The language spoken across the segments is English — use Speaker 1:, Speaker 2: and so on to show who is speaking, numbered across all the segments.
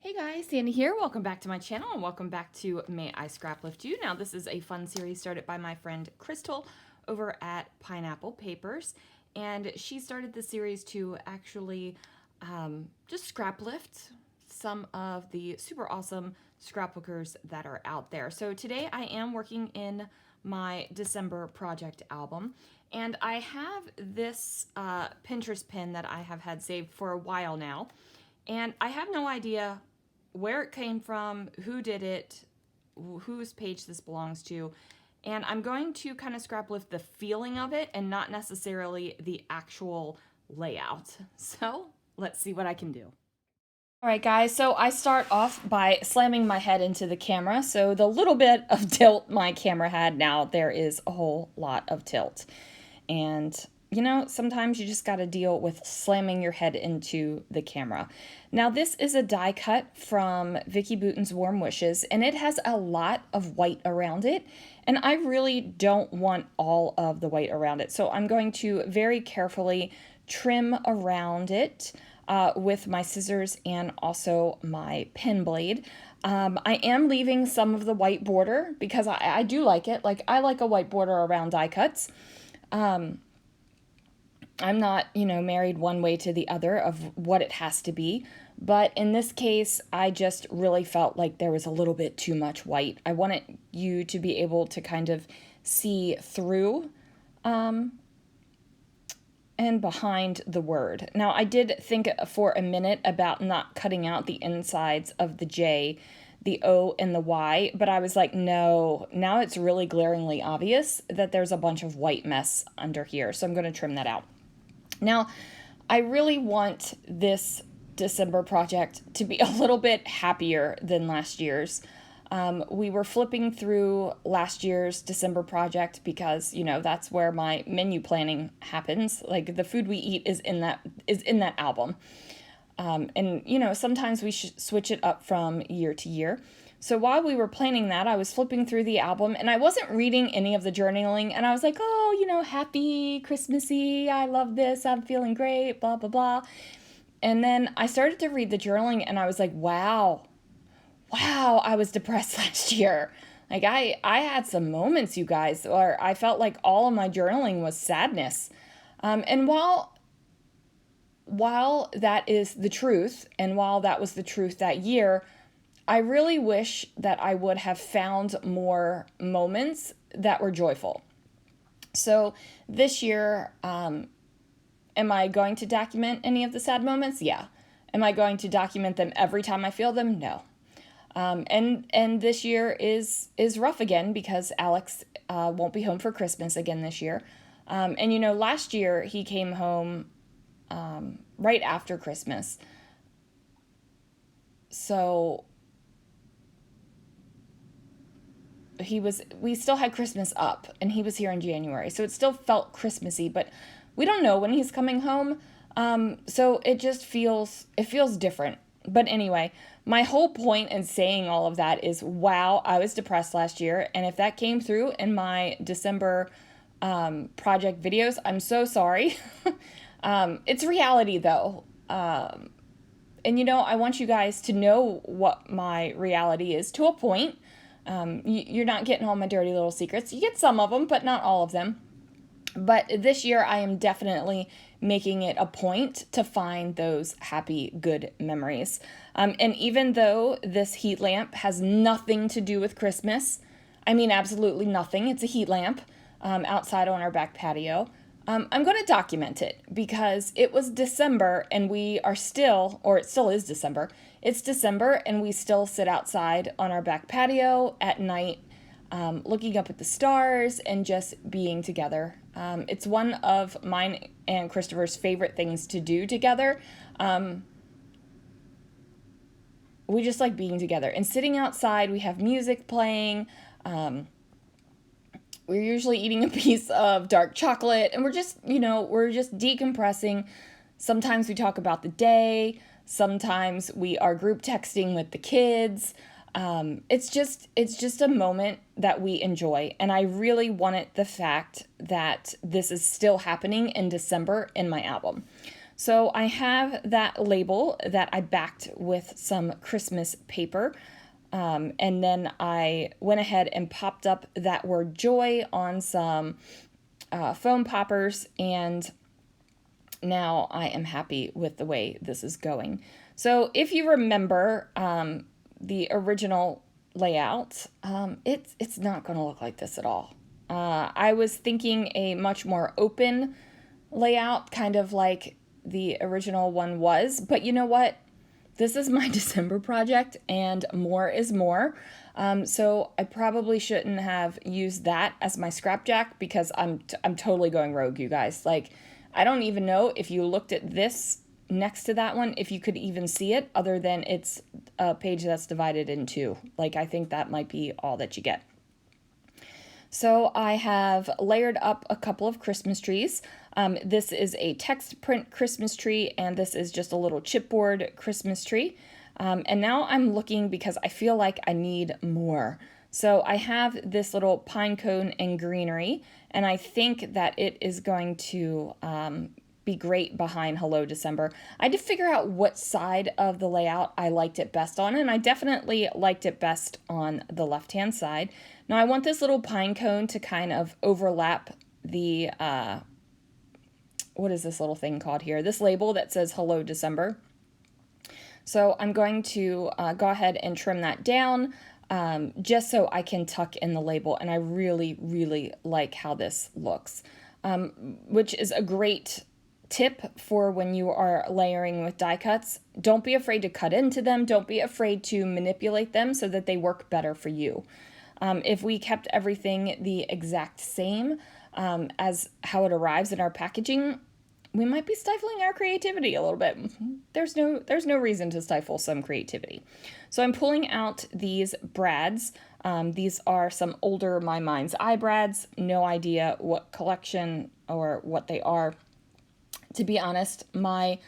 Speaker 1: Hey guys, Sandy here. Welcome back to my channel and welcome back to May I Scraplift You. Now this is a fun series started by my friend Crystal over at Pineapple Papers, and she started the series to actually just scraplift some of the super awesome scrapbookers that are out there. So today I am working in my December project album, and I have this Pinterest pin that I have had saved for a while now, and I have no idea where it came from, who did it, whose page this belongs to, and I'm going to kind of scrap lift the feeling of it and not necessarily the actual layout. So let's see what I can do. All right, guys, so I start off by slamming my head into the camera. So the little bit of tilt my camera had, now there is a whole lot of tilt. And you know, sometimes you just got to deal with slamming your head into the camera. Now, this is a die cut from Vicky Bouton's Warm Wishes, and it has a lot of white around it, and I really don't want all of the white around it. So I'm going to very carefully trim around it with my scissors and also my pen blade. I am leaving some of the white border because I do like it. Like, I like a white border around die cuts. I'm not, married one way to the other of what it has to be. But in this case, I just really felt like there was a little bit too much white. I wanted you to be able to kind of see through and behind the word. Now, I did think for a minute about not cutting out the insides of the J, the O, and the Y, but I was like, no, now it's really glaringly obvious that there's a bunch of white mess under here, so I'm going to trim that out. Now, I really want this December project to be a little bit happier than last year's. We were flipping through last year's December project because, that's where my menu planning happens. Like, the food we eat is in that album. And, sometimes we switch it up from year to year. So while we were planning that, I was flipping through the album and I wasn't reading any of the journaling, and I was like, oh, happy Christmassy, I love this, I'm feeling great, blah, blah, blah. And then I started to read the journaling and I was like, wow, I was depressed last year. Like, I had some moments, you guys, where I felt like all of my journaling was sadness. And while that is the truth, and while that was the truth that year, I really wish that I would have found more moments that were joyful. So this year, am I going to document any of the sad moments? Yeah. Am I going to document them every time I feel them? No. And this year is rough again because Alex won't be home for Christmas again this year. And last year he came home right after Christmas. So we still had Christmas up, and he was here in January, so it still felt Christmassy, but we don't know when he's coming home. So it feels different. But anyway, my whole point in saying all of that is, wow, I was depressed last year, and if that came through in my December project videos, I'm so sorry. It's reality though. And I want you guys to know what my reality is to a point. You're not getting all my dirty little secrets. You get some of them, but not all of them. But this year, I am definitely making it a point to find those happy, good memories. And even though this heat lamp has nothing to do with Christmas, I mean, absolutely nothing. It's a heat lamp outside on our back patio. I'm going to document it because it was December and we are still, or it still is December. It's December and we still sit outside on our back patio at night, looking up at the stars and just being together. It's one of mine and Christopher's favorite things to do together. We just like being together and sitting outside. We have music playing. We're usually eating a piece of dark chocolate, and we're just decompressing. Sometimes we talk about the day. Sometimes we are group texting with the kids. It's just a moment that we enjoy, and I really wanted the fact that this is still happening in December in my album. So I have that label that I backed with some Christmas paper. And then I went ahead and popped up that word joy on some foam poppers, and now I am happy with the way this is going. So if you remember the original layout, it's not going to look like this at all. I was thinking a much more open layout, kind of like the original one was, but you know what? This is my December project, and more is more. So I probably shouldn't have used that as my scrapjack, because I'm totally going rogue, you guys. Like, I don't even know if you looked at this next to that one, if you could even see it, other than it's a page that's divided in two. Like, I think that might be all that you get. So I have layered up a couple of Christmas trees. This is a text print Christmas tree, and this is just a little chipboard Christmas tree. And now I'm looking because I feel like I need more. So I have this little pine cone and greenery, and I think that it is going to be great behind Hello December. I had to figure out what side of the layout I liked it best on, and I definitely liked it best on the left-hand side. Now I want this little pine cone to kind of overlap the, what is this little thing called here? This label that says Hello December. So I'm going to go ahead and trim that down just so I can tuck in the label, and I really, really like how this looks, which is a great tip for when you are layering with die cuts. Don't be afraid to cut into them. Don't be afraid to manipulate them so that they work better for you. If we kept everything the exact same as how it arrives in our packaging, we might be stifling our creativity a little bit. There's no reason to stifle some creativity. So I'm pulling out these brads. These are some older My Mind's Eye brads. No idea what collection or what they are. To be honest, my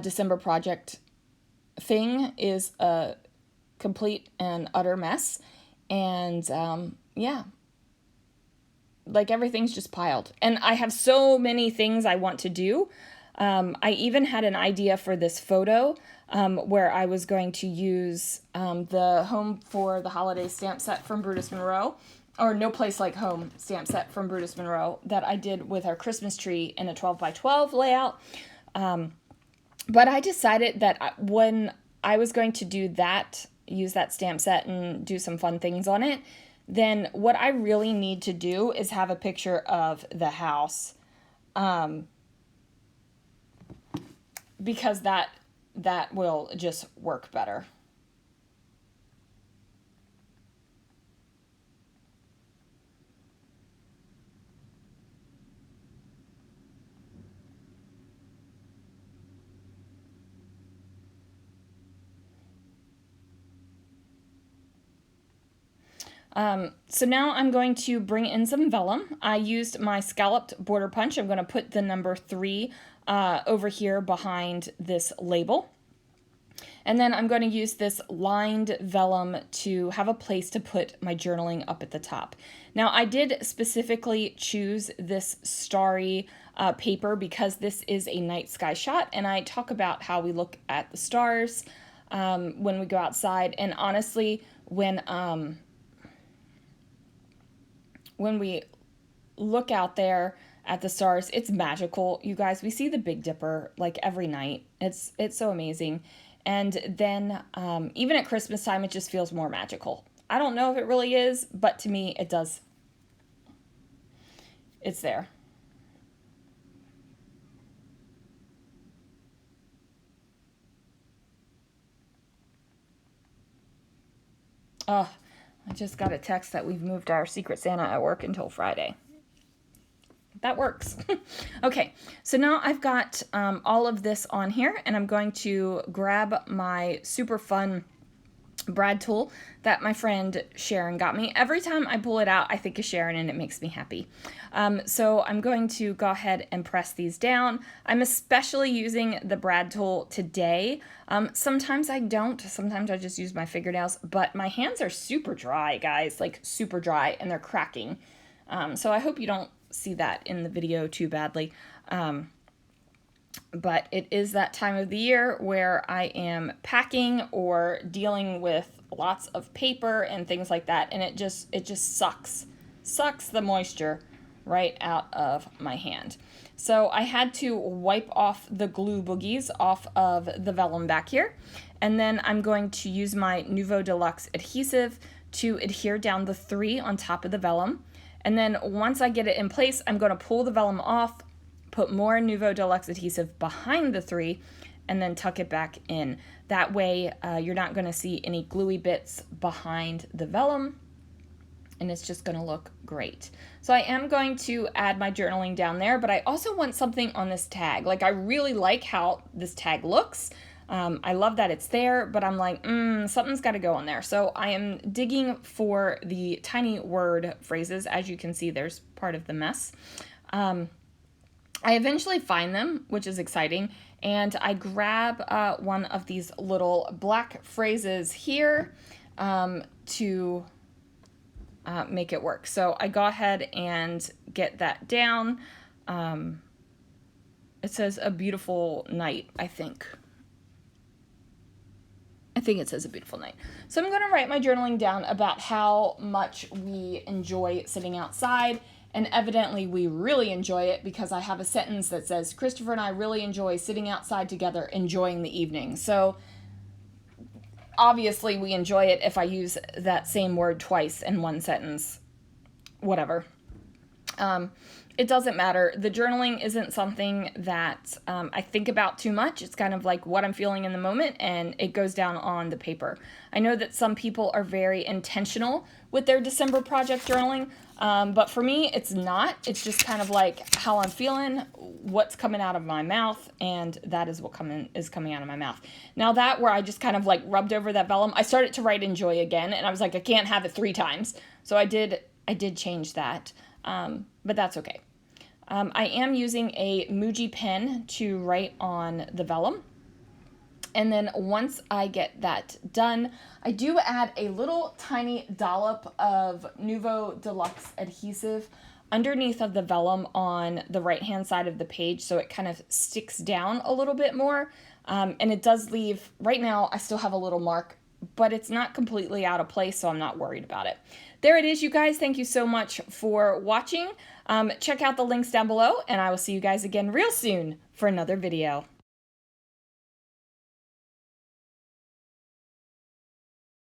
Speaker 1: December project thing is a complete and utter mess. And yeah, like everything's just piled. And I have so many things I want to do. I even had an idea for this photo where I was going to use the Home for the Holiday stamp set from Brutus Monroe, or No Place Like Home stamp set from Brutus Monroe that I did with our Christmas tree in a 12 by 12 layout. But I decided that when I was going to do that, use that stamp set and do some fun things on it, then what I really need to do is have a picture of the house, because that will just work better. So now I'm going to bring in some vellum. I used my scalloped border punch. I'm going to put the number 3 over here behind this label. And then I'm going to use this lined vellum to have a place to put my journaling up at the top. Now I did specifically choose this starry paper because this is a night sky shot, and I talk about how we look at the stars when we go outside. And honestly, when we look out there at the stars, it's magical. You guys, we see the Big Dipper like every night. It's so amazing. And then even at Christmas time, it just feels more magical. I don't know if it really is, but to me, it does. It's there. Oh, I just got a text that we've moved our Secret Santa at work until Friday. That works. Okay, so now I've got all of this on here, and I'm going to grab my super fun brad tool that my friend Sharon got me. Every time I pull it out, I think of Sharon, and it makes me happy. So I'm going to go ahead and press these down. I'm especially using the brad tool today. Sometimes I don't. Sometimes I just use my fingernails, but my hands are super dry, guys, like super dry, and they're cracking. So I hope you don't see that in the video too badly. but it is that time of the year where I am packing or dealing with lots of paper and things like that, and it just sucks the moisture right out of my hand. So I had to wipe off the glue boogies off of the vellum back here, and then I'm going to use my Nouveau Deluxe adhesive to adhere down the 3 on top of the vellum. And then once I get it in place, I'm going to pull the vellum off, put more Nouveau Deluxe adhesive behind the 3, and then tuck it back in. That way you're not going to see any gluey bits behind the vellum, and it's just going to look great. So I am going to add my journaling down there, but I also want something on this tag. Like, I really like how this tag looks. I love that it's there, but I'm like, something's got to go on there. So I am digging for the tiny word phrases. As you can see, there's part of the mess. I eventually find them, which is exciting, and I grab one of these little black phrases here to make it work. So I go ahead and get that down. It says a beautiful night, I think. I think it says a beautiful night. So I'm going to write my journaling down about how much we enjoy sitting outside, and evidently we really enjoy it because I have a sentence that says, Christopher and I really enjoy sitting outside together, enjoying the evening. So obviously we enjoy it if I use that same word twice in one sentence. Whatever. It doesn't matter. The journaling isn't something that I think about too much. It's kind of like what I'm feeling in the moment, and it goes down on the paper. I know that some people are very intentional with their December project journaling, but for me, it's not. It's just kind of like how I'm feeling, what's coming out of my mouth, and that is what is coming out of my mouth. Now that where I just kind of like rubbed over that vellum, I started to write enjoy again, and I was like, I can't have it 3 times. So I did change that, but that's okay. I am using a Muji pen to write on the vellum. And then once I get that done, I do add a little tiny dollop of Nouveau Deluxe adhesive underneath of the vellum on the right-hand side of the page, so it kind of sticks down a little bit more. And it does leave, right now I still have a little mark, but it's not completely out of place, so I'm not worried about it. There it is, you guys. Thank you so much for watching. Check out the links down below, and I will see you guys again real soon for another video.